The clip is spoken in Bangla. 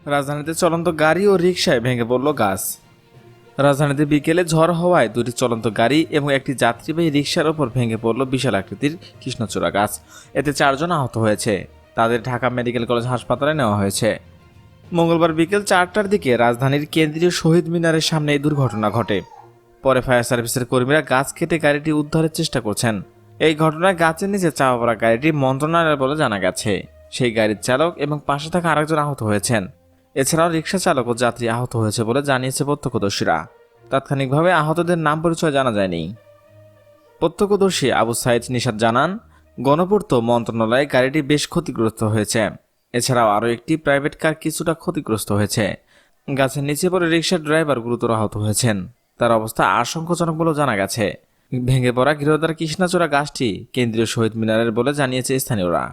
রাজধানীতে চলন্ত গাড়ি ও রিকশায় ভেঙে পড়ল গাছ। রাজধানীতে বিকেলে ঝড় হওয়ায় দুটি চলন্ত গাড়ি এবং একটি যাত্রীবাহী রিকশার ওপর ভেঙে পড়ল বিশাল আকৃতির কৃষ্ণচূড়া গাছ। এতে 4 জন আহত হয়েছে। তাদের ঢাকা মেডিকেল কলেজ হাসপাতালে নেওয়া হয়েছে। মঙ্গলবার বিকেল 4টার দিকে রাজধানীর কেন্দ্রীয় শহীদ মিনারের সামনে এই দুর্ঘটনা ঘটে। পরে ফায়ার সার্ভিসের কর্মীরা গাছ কেটে গাড়িটি উদ্ধারের চেষ্টা করছেন। এই ঘটনায় গাছের নিচে চাপা পড়া গাড়িটি মন্ত্রণালয়ের বলে জানা গেছে। সেই গাড়ির চালক এবং পাশে থাকা আরেকজন আহত হয়েছেন। এছাড়াও রিকশা চালক ও যাত্রী আহত হয়েছে বলে জানিয়েছে প্রত্যক্ষদর্শীরা। তাৎক্ষণিকভাবে আহতদের নাম পরিচয় জানা যায়নি। প্রত্যক্ষদর্শী আবু সাইদ নিশাত জানান, গণপূর্ত মন্ত্রণালয়ে গাড়িটি বেশ ক্ষতিগ্রস্ত হয়েছে। এছাড়াও আরও একটি প্রাইভেট কার কিছুটা ক্ষতিগ্রস্ত হয়েছে। গাছের নিচে পড়ে রিকশার ড্রাইভার গুরুতর আহত হয়েছেন। তার অবস্থা আশঙ্কাজনক বলেও জানা গেছে। ভেঙে পড়া গৃহদ্বার কৃষ্ণচূড়া গাছটি কেন্দ্রীয় শহীদ মিনারের বলে জানিয়েছে স্থানীয়রা।